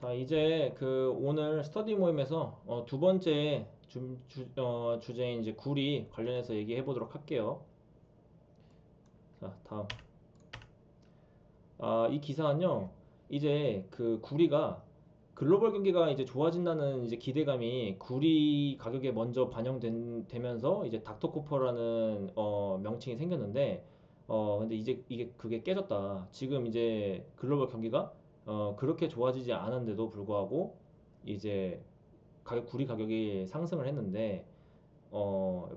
자, 이제 그 오늘 스터디 모임에서 두 번째 주제인 이제 구리 관련해서 얘기해 보도록 할게요. 자, 다음. 이 기사는요, 이제 그 구리가 글로벌 경기가 이제 좋아진다는 이제 기대감이 구리 가격에 먼저 반영되면서 이제 닥터코퍼라는 명칭이 생겼는데, 근데 이제 그게 깨졌다. 지금 이제 글로벌 경기가 그렇게 좋아지지 않았는데도 불구하고 이제 구리 가격이 상승을 했는데,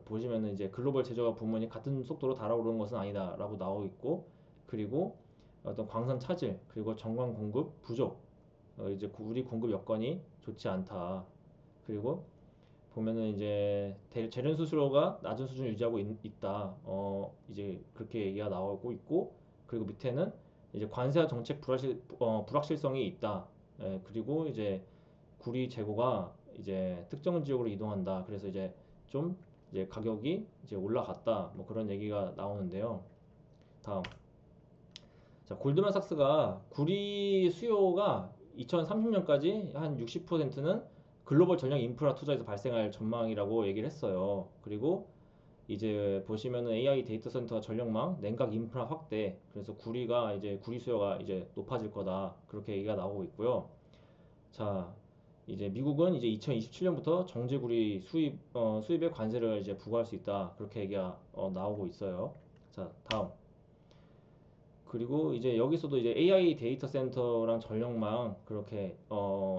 보시면은 이제 글로벌 제조업 부문이 같은 속도로 달아오르는 것은 아니다라고 나오고 있고, 그리고 어떤 광산 차질, 그리고 정관 공급 부족, 이제 우리 공급 여건이 좋지 않다. 그리고 보면은 이제 재련 수수료가 낮은 수준 유지하고 있다. 이제 그렇게 얘기가 나오고 있고, 그리고 밑에는 이제 관세와 정책 불확실성이 있다. 그리고 이제 구리 재고가 이제 특정 지역으로 이동한다. 그래서 좀 이제 가격이 이제 올라갔다. 뭐 그런 얘기가 나오는데요. 다음. 자, 골드만삭스가 구리 수요가 2030년까지 한 60%는 글로벌 전력 인프라 투자에서 발생할 전망이라고 얘기를 했어요. 그리고 이제 보시면은 AI 데이터 센터 전력망, 냉각 인프라 확대, 그래서 구리 수요가 이제 높아질 거다. 그렇게 얘기가 나오고 있고요. 자, 이제 미국은 이제 2027년부터 정제구리 수입에 관세를 이제 부과할 수 있다. 그렇게 얘기가 나오고 있어요. 자, 다음. 그리고 이제 여기서도 이제 AI 데이터 센터랑 전력망 그렇게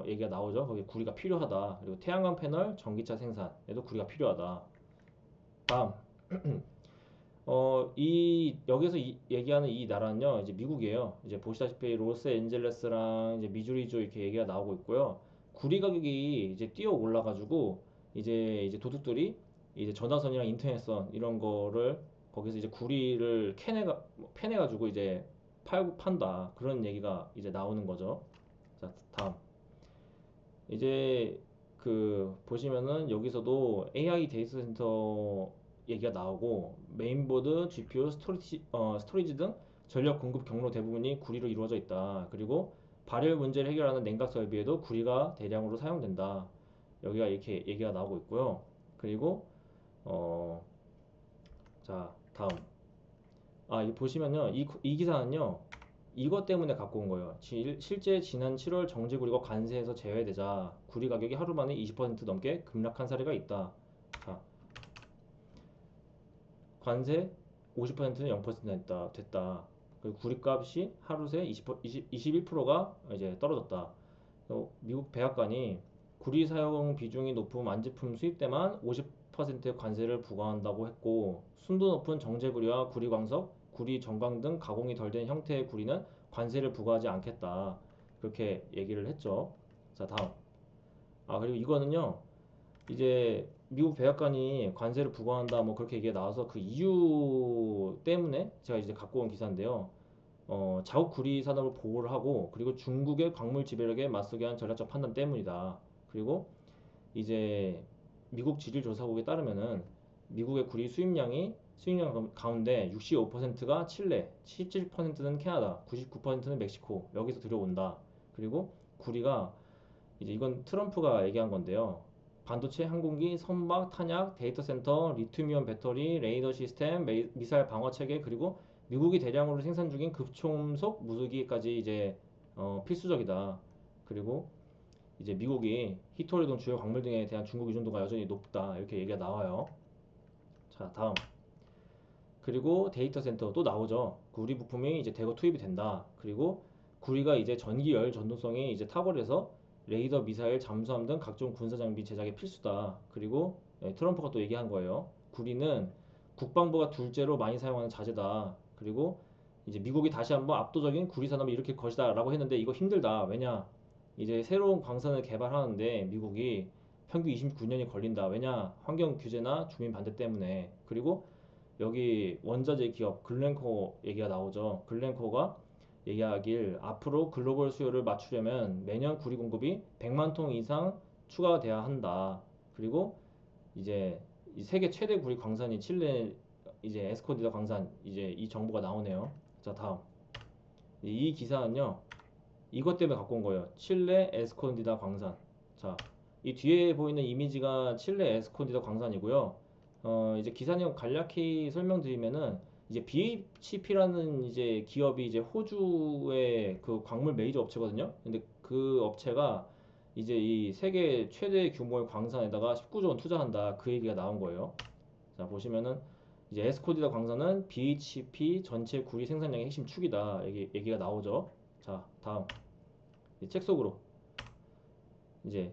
얘기가 나오죠. 거기 구리가 필요하다. 그리고 태양광 패널, 전기차 생산에도 구리가 필요하다. 다음. 여기서 얘기하는 이 나라는요, 이제 미국이에요. 이제 보시다시피 로스앤젤레스랑 이제 미주리주 이렇게 얘기가 나오고 있고요. 구리 가격이 이제 뛰어 올라가지고 이제 도둑들이 이제 전화선이랑 인터넷선 이런 거를 거기서 이제 구리를 패내가지고 이제 판다. 그런 얘기가 이제 나오는 거죠. 자, 다음. 이제 그 보시면은 여기서도 AI 데이터 센터 얘기가 나오고 메인보드, GPU, 스토리지 등 전력 공급 경로 대부분이 구리로 이루어져 있다. 그리고 발열 문제를 해결하는 냉각 설비에도 구리가 대량으로 사용된다. 여기가 이렇게 얘기가 나오고 있고요. 그리고 어, 자, 다음. 이 보시면요. 이 기사는요. 이것 때문에 갖고 온 거예요. 실제 지난 7월 정제구리가 관세에서 제외되자 구리 가격이 하루 만에 20% 넘게 급락한 사례가 있다. 자, 관세 50%는 0% 됐다. 그리고 구리값이 하루 새 21%가 이제 떨어졌다. 미국 백악관이 구리 사용 비중이 높은 완제품 수입 때만 50%의 관세를 부과한다고 했고, 순도 높은 정제구리와 구리광석, 구리 정광 등 가공이 덜 된 형태의 구리는 관세를 부과하지 않겠다. 그렇게 얘기를 했죠. 자, 다음. 그리고 이거는요. 이제 미국 백악관이 관세를 부과한다 뭐 그렇게 얘기가 나와서 그 이유 때문에 제가 이제 갖고 온 기사인데요. 자국 구리 산업을 보호를 하고, 그리고 중국의 광물 지배력에 맞서게 한 전략적 판단 때문이다. 그리고 이제 미국 지질조사국에 따르면은 미국의 구리 수입량 가운데 65%가 칠레, 17%는 캐나다, 99%는 멕시코 여기서 들여온다. 그리고 구리가 이제 이건 트럼프가 얘기한 건데요. 반도체, 항공기, 선박, 탄약, 데이터 센터, 리튬이온 배터리, 레이더 시스템, 미사일 방어 체계, 그리고 미국이 대량으로 생산 중인 급초음속 무기까지 이제 필수적이다. 그리고 이제 미국이 히토리 등 주요 광물 등에 대한 중국 의존도가 여전히 높다. 이렇게 얘기가 나와요. 자, 다음. 그리고 데이터 센터 또 나오죠. 구리 부품이 이제 대거 투입이 된다. 그리고 구리가 이제 전기열 전도성이 이제 탁월해서 레이더, 미사일, 잠수함 등 각종 군사 장비 제작에 필수다. 그리고 트럼프가 또 얘기한 거예요. 구리는 국방부가 둘째로 많이 사용하는 자재다. 그리고 이제 미국이 다시 한번 압도적인 구리 산업을 일으킬 것이다라고 했는데 이거 힘들다. 왜냐? 이제 새로운 광산을 개발하는데 미국이 평균 29년이 걸린다. 왜냐? 환경 규제나 주민 반대 때문에. 그리고 여기 원자재 기업 글렌코 얘기가 나오죠. 글렌코가 얘기하길 앞으로 글로벌 수요를 맞추려면 매년 구리 공급이 100만 톤 이상 추가돼야 한다. 그리고 이제 이 세계 최대 구리 광산이 칠레 이제 에스코디다 광산 이제 이 정보가 나오네요. 자, 다음. 이 기사는요. 이것 때문에 갖고 온 거예요. 칠레 에스콘디다 광산. 자, 이 뒤에 보이는 이미지가 칠레 에스콘디다 광산이고요. 이제 기사 내용 간략히 설명드리면은 이제 BHP라는 이제 기업이 이제 호주의 그 광물 메이저 업체거든요. 근데 그 업체가 이제 이 세계 최대 규모의 광산에다가 19조 원 투자한다. 그 얘기가 나온 거예요. 자, 보시면은 이제 에스코디다 광산은 BHP 전체 구리 생산량의 핵심 축이다. 얘기가 나오죠. 자, 다음. 책 속으로 이제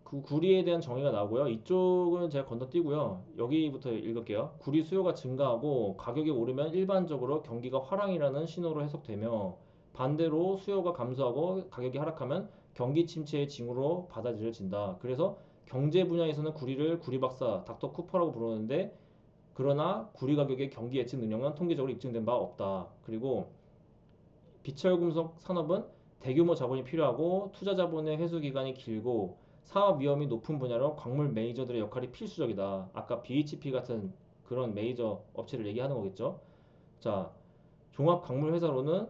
그 구리에 대한 정의가 나오고요. 이쪽은 제가 건너뛰고요. 여기부터 읽을게요. 구리 수요가 증가하고 가격이 오르면 일반적으로 경기가 화랑이라는 신호로 해석되며 반대로 수요가 감소하고 가격이 하락하면 경기 침체의 징후로 받아들여진다. 그래서 경제 분야에서는 구리를 구리박사 닥터 쿠퍼라고 부르는데 그러나 구리 가격의 경기 예측 능력은 통계적으로 입증된 바 없다. 그리고 비철금속 산업은 대규모 자본이 필요하고 투자 자본의 회수 기간이 길고 사업 위험이 높은 분야로 광물 메이저들의 역할이 필수적이다. 아까 BHP 같은 그런 메이저 업체를 얘기하는 거겠죠. 자, 종합 광물 회사로는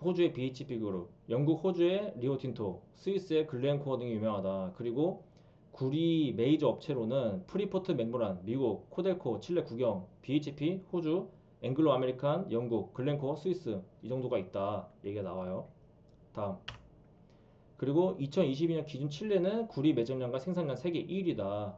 호주의 BHP 그룹, 영국 호주의 리오틴토, 스위스의 글렌코어 등이 유명하다. 그리고 구리 메이저 업체로는 프리포트 맥모란, 미국, 코델코, 칠레 국영, BHP, 호주, 앵글로 아메리칸, 영국, 글렌코어, 스위스 이 정도가 있다. 얘기가 나와요. 다음. 그리고 2022년 기준 칠레는 구리 매장량과 생산량 세계 1위다.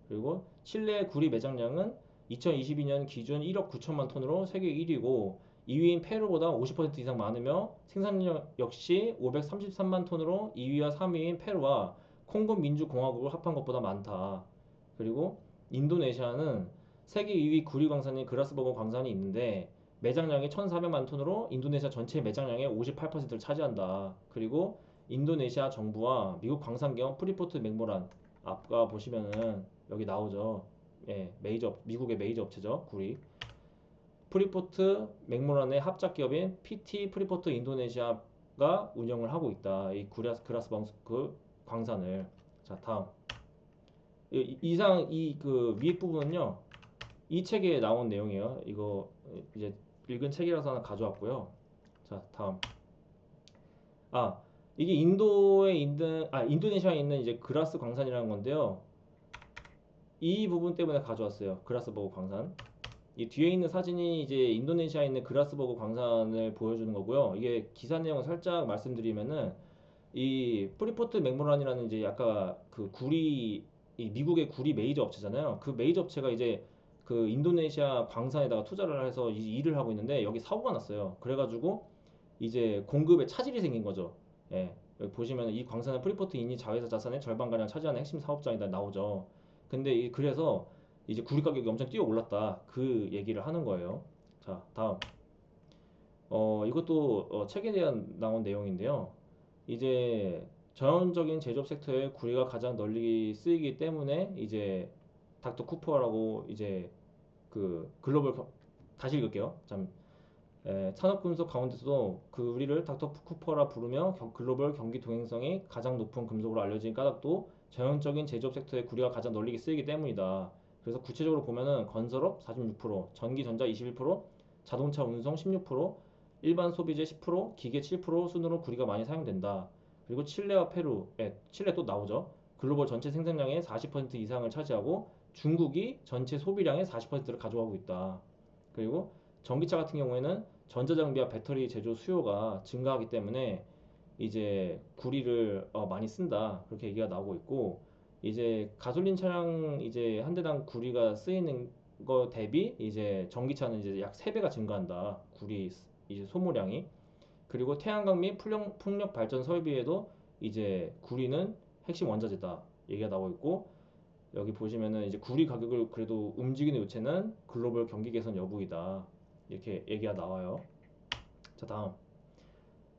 그리고 칠레 구리 매장량은 2022년 기준 1억 9천만 톤으로 세계 1위고 2위인 페루보다 50% 이상 많으며 생산량 역시 533만 톤으로 2위와 3위인 페루와 콩고 민주공화국을 합한 것보다 많다. 그리고 인도네시아는 세계 2위 구리 광산인 그라스버거 광산이 있는데 매장량이 1,400만 톤으로 인도네시아 전체 매장량의 58%를 차지한다. 그리고 인도네시아 정부와 미국 광산기업 프리포트 맥모란 아까 보시면은 여기 나오죠. 예, 미국의 메이저 업체죠. 구리. 프리포트 맥모란의 합작 기업인 PT 프리포트 인도네시아가 운영을 하고 있다. 이 그라스 그 광산을. 자, 다음. 이상 이 그 위에 부분은요. 이 책에 나온 내용이에요. 이거 이제 읽은 책이라서 하나 가져왔고요. 자, 다음. 아, 이게 인도네시아에 있는 이제 그라스 광산이라는 건데요. 이 부분 때문에 가져왔어요. 그라스버그 광산. 이 뒤에 있는 사진이 이제 인도네시아에 있는 그라스버그 광산을 보여주는 거고요. 이게 기사 내용을 살짝 말씀드리면은 이 프리포트 맥모란이라는 이제 아까 그 이 미국의 구리 메이저 업체잖아요. 그 메이저 업체가 이제 그 인도네시아 광산에다가 투자를 해서 일을 하고 있는데 여기 사고가 났어요. 그래가지고 이제 공급에 차질이 생긴 거죠. 예. 여기 보시면 이 광산은 프리포트 인이 자회사 자산의 절반가량 차지하는 핵심 사업장이다 나오죠. 근데 그래서 이제 구리 가격이 엄청 뛰어 올랐다. 그 얘기를 하는 거예요. 자, 다음. 이것도 책에 대한 나온 내용인데요. 이제 전형적인 제조업 섹터에 구리가 가장 널리 쓰이기 때문에 이제 닥터 쿠퍼라고 이제 그 다시 읽을게요. 참 산업금속 가운데서도 그 우리를 닥터 쿠퍼라 부르며 글로벌 경기 동행성이 가장 높은 금속으로 알려진 까닭도 전형적인 제조업 섹터의 구리가 가장 널리 쓰이기 때문이다. 그래서 구체적으로 보면은 건설업 46%, 전기전자 21%, 자동차 운송 16%, 일반 소비재 10%, 기계 7% 순으로 구리가 많이 사용된다. 그리고 칠레와 페루, 칠레 또 나오죠. 글로벌 전체 생산량의 40% 이상을 차지하고 중국이 전체 소비량의 40%를 가져가고 있다. 그리고 전기차 같은 경우에는 전자장비와 배터리 제조 수요가 증가하기 때문에 이제 구리를 많이 쓴다 그렇게 얘기가 나오고 있고 이제 가솔린 차량 이제 한 대당 구리가 쓰이는 거 대비 이제 전기차는 이제 약 3배가 증가한다 구리 이제 소모량이 그리고 태양광 및 풍력 발전 설비에도 이제 구리는 핵심 원자재다 얘기가 나오고 있고 여기 보시면은 이제 구리 가격을 그래도 움직이는 요체는 글로벌 경기 개선 여부이다 이렇게 얘기가 나와요. 자, 다음.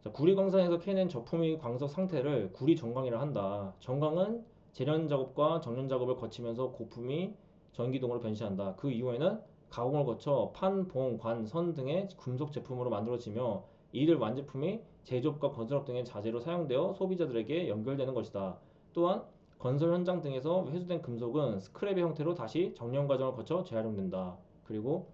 자, 구리 광산에서 캐낸 저품의 광석 상태를 구리 정광이라 한다. 정광은 재련 작업과 정련 작업을 거치면서 고품이 전기동으로 변신한다. 그 이후에는 가공을 거쳐 판, 봉, 관, 선 등의 금속 제품으로 만들어지며 이를 완제품이 제조업과 건설업 등의 자재로 사용되어 소비자들에게 연결되는 것이다. 또한 건설 현장 등에서 회수된 금속은 스크랩의 형태로 다시 정련 과정을 거쳐 재활용된다. 그리고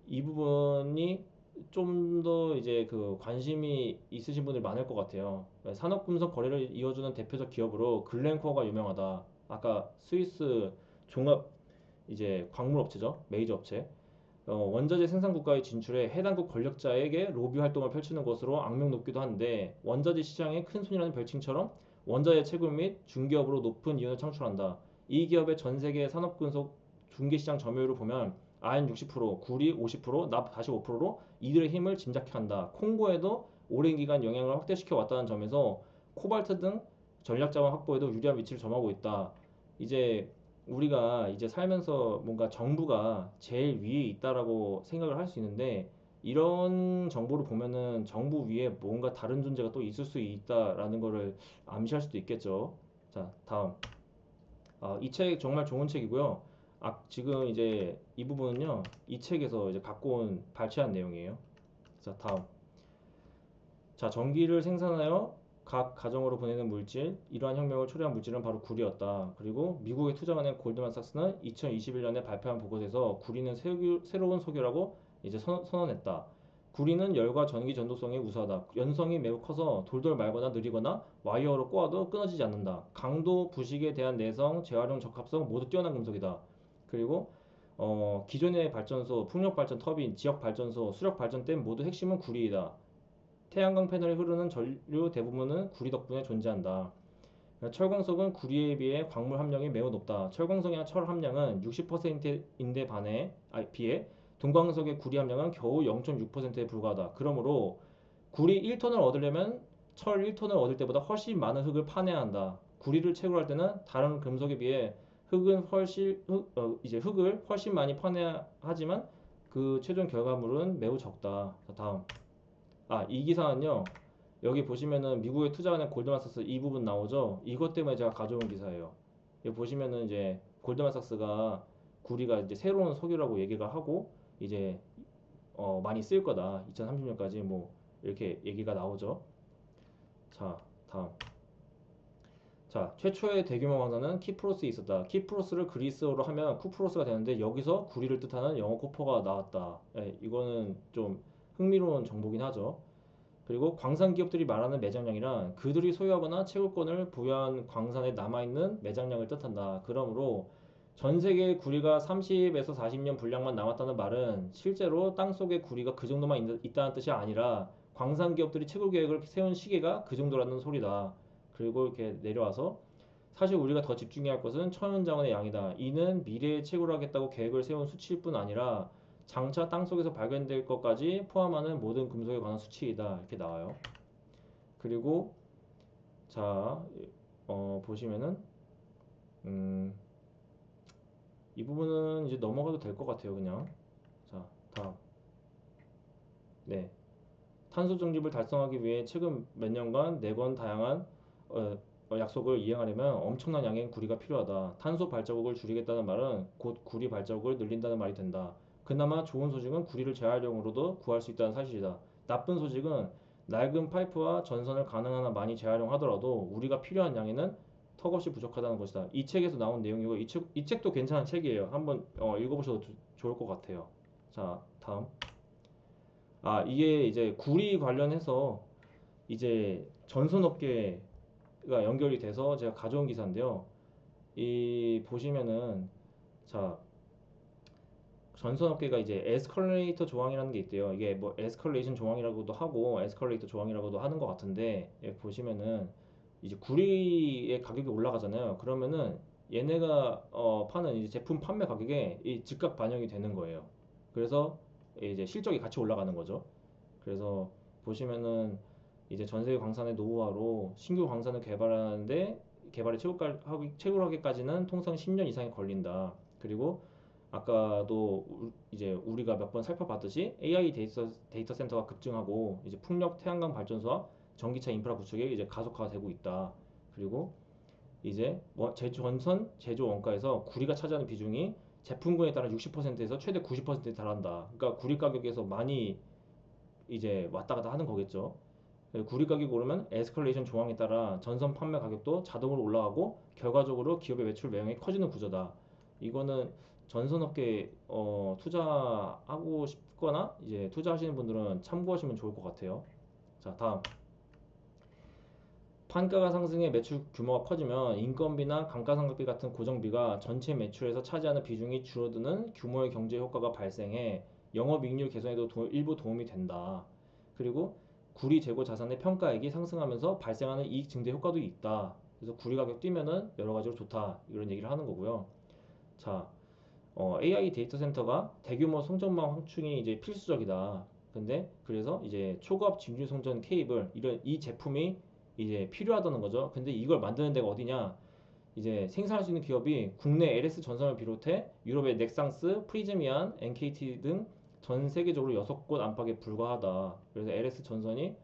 이 부분이 좀 더 이제 그 관심이 있으신 분들이 많을 것 같아요. 산업금속 거래를 이어주는 대표적 기업으로 글렌코어가 유명하다. 아까 스위스 종합 이제 광물 업체죠. 메이저 업체. 원자재 생산 국가에 진출해 해당국 권력자에게 로비 활동을 펼치는 것으로 악명 높기도 한데 원자재 시장의 큰 손이라는 별칭처럼 원자재 채굴 및 중개업으로 높은 이윤을 창출한다. 이 기업의 전 세계 산업금속 중개시장 점유율을 보면 아연 60%, 구리 50%, 납 다시 5%로 이들의 힘을 짐작케 한다. 콩고에도 오랜 기간 영향을 확대시켜 왔다는 점에서 코발트 등 전략 자원 확보에도 유리한 위치를 점하고 있다. 이제 우리가 이제 살면서 뭔가 정부가 제일 위에 있다라고 생각을 할 수 있는데 이런 정보를 보면은 정부 위에 뭔가 다른 존재가 또 있을 수 있다라는 거를 암시할 수도 있겠죠. 자, 다음. 이 책 정말 좋은 책이고요. 지금 이제 이 부분은요, 이 책에서 이제 갖고 온 발췌한 내용이에요. 자, 다음. 자, 전기를 생산하여 각 가정으로 보내는 물질, 이러한 혁명을 초래한 물질은 바로 구리였다. 그리고 미국의 투자은행 골드만삭스는 2021년에 발표한 보고서에서 구리는 새로운 석유라고 이제 선언했다. 구리는 열과 전기 전도성이 우수하다. 연성이 매우 커서 돌돌 말거나 느리거나 와이어로 꼬아도 끊어지지 않는다. 강도, 부식에 대한 내성, 재활용 적합성 모두 뛰어난 금속이다. 그리고 기존의 발전소, 풍력 발전 터빈, 지역 발전소, 수력 발전댐 모두 핵심은 구리이다. 태양광 패널에 흐르는 전류 대부분은 구리 덕분에 존재한다. 철광석은 구리에 비해 광물 함량이 매우 높다. 철광석이나 철 함량은 60%인데 비해 동광석의 구리 함량은 겨우 0.6%에 불과하다. 그러므로 구리 1톤을 얻으려면 철 1톤을 얻을 때보다 훨씬 많은 흙을 파내야 한다. 구리를 채굴할 때는 다른 금속에 비해 흙을 훨씬 많이 파내야 하지만 그 최종 결과물은 매우 적다. 다음. 이 기사는요. 여기 보시면은 미국의 투자은행 골드만삭스 이 부분 나오죠. 이것 때문에 제가 가져온 기사예요. 여기 보시면은 이제 골드만삭스가 구리가 이제 새로운 석유라고 얘기가 하고 이제 많이 쓸 거다. 2030년까지 뭐 이렇게 얘기가 나오죠. 자, 다음. 자, 최초의 대규모 광산은 키프로스에 있었다. 키프로스를 그리스어로 하면 쿠프로스가 되는데 여기서 구리를 뜻하는 영어 코퍼가 나왔다. 이거는 좀 흥미로운 정보긴 하죠. 그리고 광산 기업들이 말하는 매장량이란 그들이 소유하거나 채굴권을 부여한 광산에 남아있는 매장량을 뜻한다. 그러므로 전 세계의 구리가 30에서 40년 분량만 남았다는 말은 실제로 땅속에 구리가 그 정도만 있다는 뜻이 아니라 광산 기업들이 채굴 계획을 세운 시기가 그 정도라는 소리다. 그리고 이렇게 내려와서 사실 우리가 더 집중해야 할 것은 천연자원의 양이다. 이는 미래에 채굴하겠다고 계획을 세운 수치일 뿐 아니라 장차 땅속에서 발견될 것까지 포함하는 모든 금속에 관한 수치이다. 이렇게 나와요. 그리고 자, 보시면은 음, 이 부분은 이제 넘어가도 될 것 같아요. 그냥. 자, 다음. 네. 탄소 중립을 달성하기 위해 최근 몇 년간 내건 다양한 어, 약속을 이행하려면 엄청난 양의 구리가 필요하다. 탄소 발자국을 줄이겠다는 말은 곧 구리 발자국을 늘린다는 말이 된다. 그나마 좋은 소식은 구리를 재활용으로도 구할 수 있다는 사실이다. 나쁜 소식은 낡은 파이프와 전선을 가능한 한 많이 재활용하더라도 우리가 필요한 양에는 턱없이 부족하다는 것이다. 이 책에서 나온 내용이고 이 책도 괜찮은 책이에요. 한번 읽어보셔도 좋을 것 같아요. 자, 다음. 이게 이제 구리 관련해서 이제 전선업계가 연결이 돼서 제가 가져온 기사인데요. 이 보시면은 자, 전선업계가 이제 에스컬레이터 조항이라는 게 있대요. 이게 뭐 에스컬레이션 조항이라고도 하고 에스컬레이터 조항이라고도 하는 것 같은데 보시면은 이제 구리의 가격이 올라가잖아요. 그러면은 얘네가 파는 이제 제품 판매 가격에 이 즉각 반영이 되는 거예요. 그래서 이제 실적이 같이 올라가는 거죠. 그래서 보시면은 이제 전 세계 광산의 노후화로 신규 광산을 개발하는데 개발에 채굴하기까지는 통상 10년 이상이 걸린다. 그리고 아까도 이제 우리가 몇 번 살펴봤듯이 AI 데이터 센터가 급증하고 이제 풍력 태양광 발전소와 전기차 인프라 구축에 이제 가속화되고 있다. 그리고 이제 전선 제조 원가에서 구리가 차지하는 비중이 제품군에 따라 60%에서 최대 90%에 달한다. 그러니까 구리 가격에서 많이 이제 왔다 갔다 하는 거겠죠. 구리 가격이 오르면 에스컬레이션 조항에 따라 전선 판매 가격도 자동으로 올라가고 결과적으로 기업의 매출 매형이 커지는 구조다. 이거는 전선업계 투자하고 싶거나 이제 투자하시는 분들은 참고하시면 좋을 것 같아요. 자, 다음. 판가가 상승해 매출 규모가 커지면 인건비나 감가상각비 같은 고정비가 전체 매출에서 차지하는 비중이 줄어드는 규모의 경제 효과가 발생해 영업이익률 개선에도 일부 도움이 된다. 그리고 구리 재고 자산의 평가액이 상승하면서 발생하는 이익 증대 효과도 있다. 그래서 구리 가격 뛰면은 여러 가지로 좋다. 이런 얘기를 하는 거고요. 자, AI 데이터 센터가 대규모 송전망 확충이 이제 필수적이다. 근데 그래서 이제 초고압 직류 송전 케이블 이런 이 제품이 이제 필요하다는 거죠. 근데 이걸 만드는 데가 어디냐? 이제 생산할 수 있는 기업이 국내 LS 전선을 비롯해 유럽의 넥상스, 프리즈미안, NKT 등 전 세계적으로 6곳 안팎에 불과하다. 그래서 LS 전선이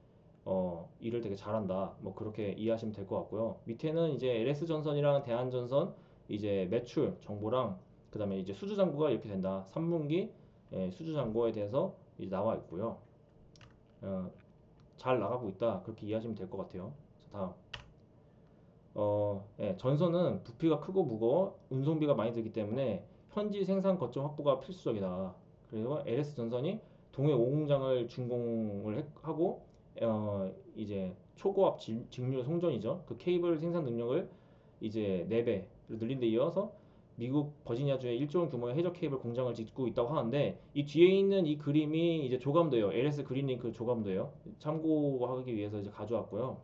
일을 되게 잘한다. 뭐 그렇게 이해하시면 될 것 같고요. 밑에는 이제 LS 전선이랑 대한전선 이제 매출 정보랑 그다음에 이제 수주 잔고가 이렇게 된다. 3분기 수주 잔고에 대해서 이제 나와 있고요. 어, 잘 나가고 있다. 그렇게 이해하시면 될 것 같아요. 자, 다음. 전선은 부피가 크고 무거워 운송비가 많이 들기 때문에 현지 생산 거점 확보가 필수적이다. 그래서 LS 전선이 동해 5공장을 준공을 하고 이제 초고압 직류 송전이죠. 그 케이블 생산 능력을 이제 4배를 늘린 데 이어서 미국 버지니아주에 1조 원 규모의 해저 케이블 공장을 짓고 있다고 하는데 이 뒤에 있는 이 그림이 이제 조감도예요. LS 그린링크 조감도예요. 참고하기 위해서 이제 가져왔고요.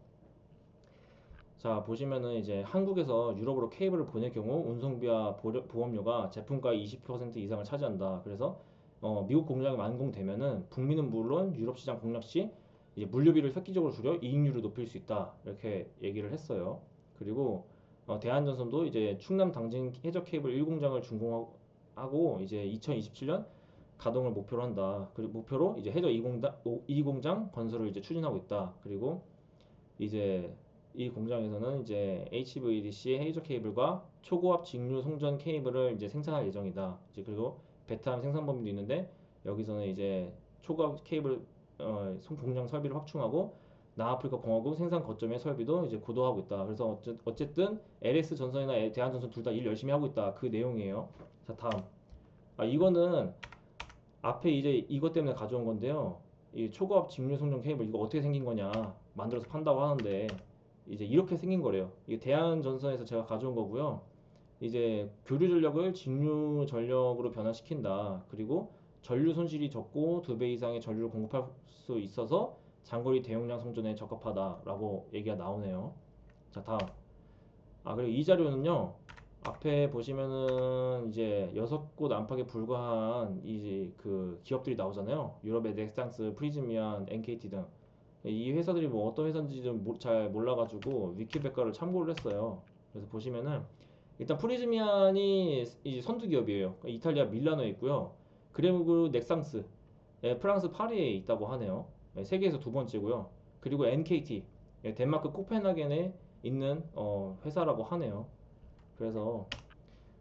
자, 보시면은 이제 한국에서 유럽으로 케이블을 보낼 경우 운송비와 보험료가 제품가의 20% 이상을 차지한다. 그래서 미국 공장이 완공되면은 북미는 물론 유럽 시장 공략 시 이제 물류비를 획기적으로 줄여 이익률을 높일 수 있다. 이렇게 얘기를 했어요. 그리고 대한전선도 이제 충남 당진 해저 케이블 1공장을 준공하고 이제 2027년 가동을 목표로 한다. 그리고 목표로 이제 해저 2공장 건설을 이제 추진하고 있다. 그리고 이제 이 공장에서는 이제 HVDC 헤이저 케이블과 초고압 직류 송전 케이블을 이제 생산할 예정이다. 이제 그리고 베트남 생산 범위도 있는데 여기서는 이제 초고압 케이블 공장 설비를 확충하고 남아프리카 공화국 생산 거점의 설비도 이제 고도화하고 있다. 그래서 어쨌든 LS 전선이나 대한전선 둘 다 일 열심히 하고 있다. 그 내용이에요. 자, 다음. 이거는 앞에 이제 이것 때문에 가져온 건데요. 이 초고압 직류 송전 케이블 이거 어떻게 생긴 거냐 만들어서 판다고 하는데 이제 이렇게 생긴 거래요. 이게 대한전선에서 제가 가져온 거고요. 이제 교류 전력을 직류 전력으로 변화시킨다. 그리고 전류 손실이 적고 2배 이상의 전류를 공급할 수 있어서 장거리 대용량 송전에 적합하다라고 얘기가 나오네요. 자, 다음. 그리고 이 자료는요. 앞에 보시면은 이제 6곳 안팎에 불과한 이제 그 기업들이 나오잖아요. 유럽의 넥상스, 프리즈미안, NKT 등. 이 회사들이 뭐 어떤 회사인지 좀 잘 몰라가지고 위키백과를 참고를 했어요. 그래서 보시면은 일단 프리즈미안이 이제 선두 기업이에요. 이탈리아 밀라노에 있고요. 그리고 넥상스, 프랑스 파리에 있다고 하네요. 세계에서 두 번째고요. 그리고 NKT, 덴마크 코펜하겐에 있는 회사라고 하네요. 그래서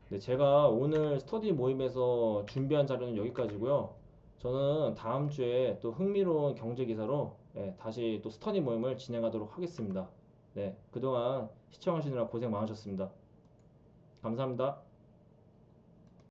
네, 제가 오늘 스터디 모임에서 준비한 자료는 여기까지고요. 저는 다음 주에 또 흥미로운 경제 기사로 다시 또 스터디 모임을 진행하도록 하겠습니다. 네, 그동안 시청하시느라 고생 많으셨습니다. 감사합니다.